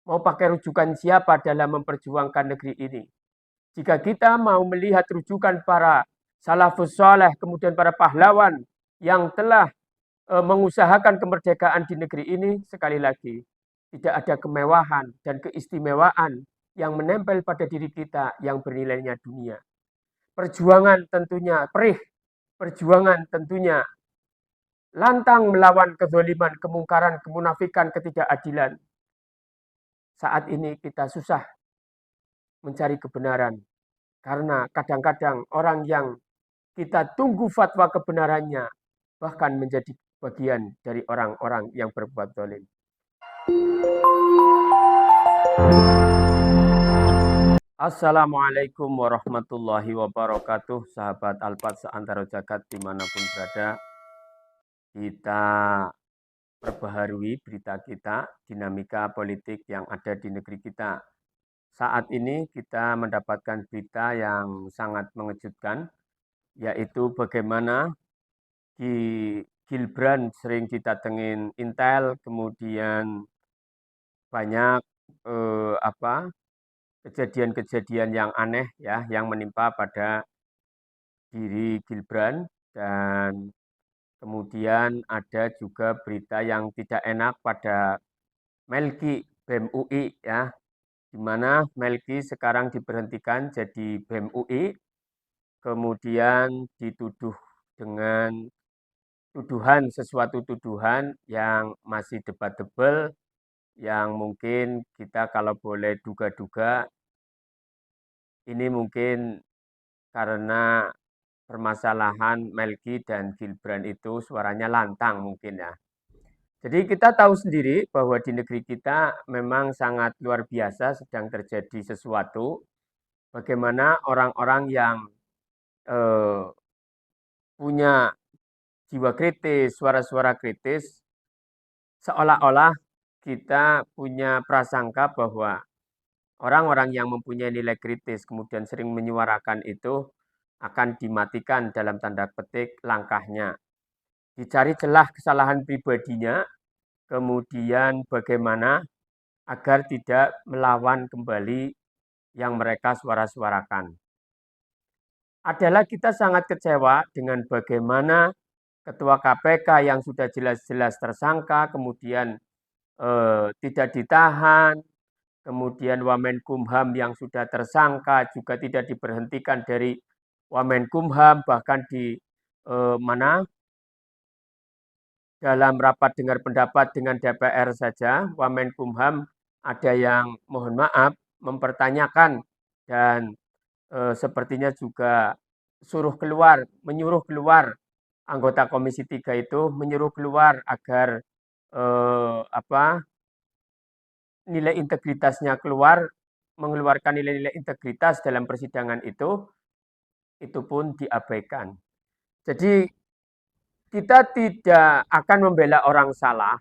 Mau pakai rujukan siapa dalam memperjuangkan negeri ini? Jika kita mau melihat rujukan para salafus saleh, kemudian para pahlawan yang telah mengusahakan kemerdekaan di negeri ini, sekali lagi, tidak ada kemewahan dan keistimewaan yang menempel pada diri kita yang bernilainya dunia. Perjuangan tentunya perih, perjuangan tentunya lantang melawan kezaliman, kemungkaran, kemunafikan, ketidakadilan. Saat ini kita susah mencari kebenaran. Karena kadang-kadang orang yang kita tunggu fatwa kebenarannya bahkan menjadi bagian dari orang-orang yang berbuat zalim. Assalamualaikum warahmatullahi wabarakatuh. Sahabat Alfat seantero jagat dimanapun berada. Kita perbaharui berita kita, dinamika politik yang ada di negeri kita. Saat ini kita mendapatkan berita yang sangat mengejutkan, yaitu bagaimana Gibran sering didatengin Intel, kemudian banyak kejadian-kejadian yang aneh ya yang menimpa pada diri Gibran, dan kemudian ada juga berita yang tidak enak pada Melki BEM UI ya, di mana Melki sekarang diberhentikan jadi BEM UI, kemudian dituduh dengan sesuatu tuduhan yang masih debatable, yang mungkin kita kalau boleh duga-duga ini mungkin karena permasalahan Melki dan Gibran itu suaranya lantang mungkin ya. Jadi kita tahu sendiri bahwa di negeri kita memang sangat luar biasa sedang terjadi sesuatu. Bagaimana orang-orang yang punya jiwa kritis, suara-suara kritis, seolah-olah kita punya prasangka bahwa orang-orang yang mempunyai nilai kritis kemudian sering menyuarakan itu akan dimatikan dalam tanda petik langkahnya. Dicari celah kesalahan pribadinya, kemudian bagaimana agar tidak melawan kembali yang mereka suara-suarakan. Adalah kita sangat kecewa dengan bagaimana Ketua KPK yang sudah jelas-jelas tersangka, kemudian tidak ditahan, kemudian Wamenkumham yang sudah tersangka juga tidak diberhentikan dari Wamenkumham, bahkan di dalam rapat dengar pendapat dengan DPR saja, Wamenkumham ada yang mohon maaf mempertanyakan dan sepertinya juga menyuruh keluar anggota Komisi 3 itu, menyuruh keluar agar nilai integritasnya keluar, mengeluarkan nilai-nilai integritas dalam persidangan itu pun diabaikan. Jadi kita tidak akan membela orang salah,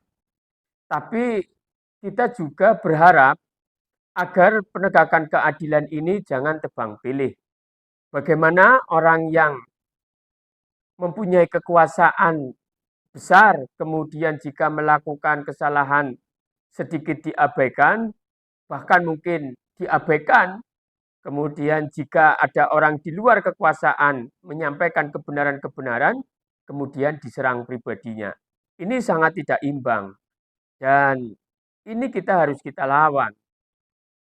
tapi kita juga berharap agar penegakan keadilan ini jangan tebang pilih. Bagaimana orang yang mempunyai kekuasaan besar, kemudian jika melakukan kesalahan sedikit diabaikan, bahkan mungkin diabaikan, kemudian jika ada orang di luar kekuasaan menyampaikan kebenaran-kebenaran, kemudian diserang pribadinya. Ini sangat tidak imbang, dan ini kita lawan.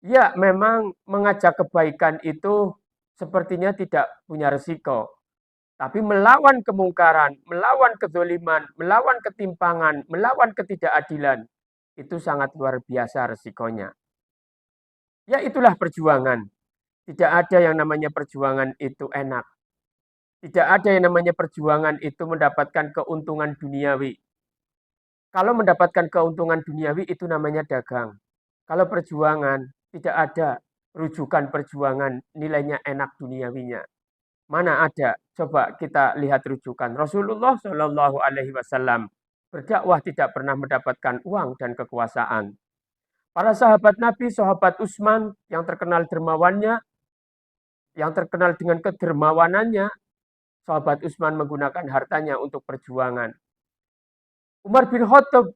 Ya, memang mengajak kebaikan itu sepertinya tidak punya resiko. Tapi melawan kemungkaran, melawan kezoliman, melawan ketimpangan, melawan ketidakadilan, itu sangat luar biasa resikonya. Ya itulah perjuangan. Tidak ada yang namanya perjuangan itu enak. Tidak ada yang namanya perjuangan itu mendapatkan keuntungan duniawi. Kalau mendapatkan keuntungan duniawi itu namanya dagang. Kalau perjuangan tidak ada rujukan perjuangan nilainya enak duniawinya. Mana ada? Coba kita lihat rujukan. Rasulullah Shallallahu Alaihi Wasallam berdakwah tidak pernah mendapatkan uang dan kekuasaan. Para sahabat Nabi, sahabat Utsman yang terkenal dermawannya, yang terkenal dengan kedermawanannya, sahabat Utsman menggunakan hartanya untuk perjuangan. Umar bin Khattab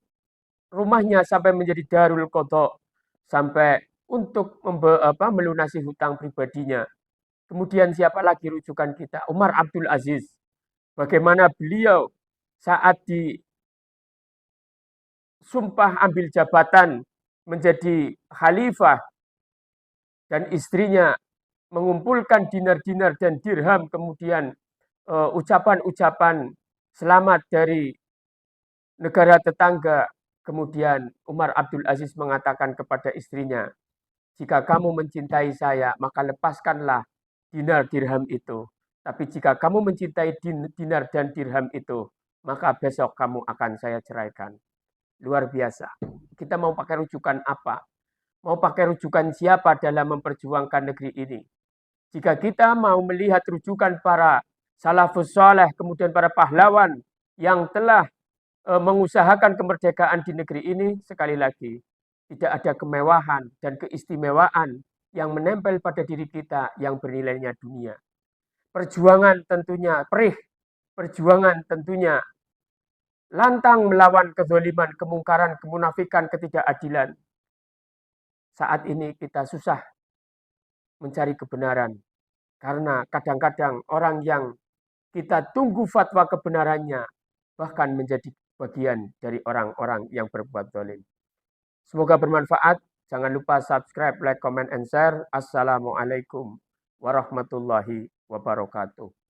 rumahnya sampai menjadi Darul Qadha. sampai untuk melunasi hutang pribadinya. Kemudian siapa lagi rujukan kita? Umar Abdul Aziz. Bagaimana beliau saat disumpah ambil jabatan menjadi khalifah dan istrinya mengumpulkan dinar-dinar dan dirham, kemudian ucapan-ucapan selamat dari negara tetangga. Kemudian Umar Abdul Aziz mengatakan kepada istrinya, jika kamu mencintai saya, maka lepaskanlah dinar dirham itu. Tapi jika kamu mencintai dinar dan dirham itu, maka besok kamu akan saya ceraikan. Luar biasa. Kita mau pakai rujukan apa? Mau pakai rujukan siapa dalam memperjuangkan negeri ini? Jika kita mau melihat rujukan para salafus saleh, kemudian para pahlawan yang telah mengusahakan kemerdekaan di negeri ini, sekali lagi, tidak ada kemewahan dan keistimewaan yang menempel pada diri kita yang bernilainya dunia. Perjuangan tentunya perih, perjuangan tentunya lantang melawan kezaliman, kemungkaran, kemunafikan, ketidakadilan. Saat ini kita susah mencari kebenaran. Karena kadang-kadang orang yang kita tunggu fatwa kebenarannya bahkan menjadi bagian dari orang-orang yang berbuat zalim. Semoga bermanfaat. Jangan lupa subscribe, like, comment, and share. Assalamualaikum warahmatullahi wabarakatuh.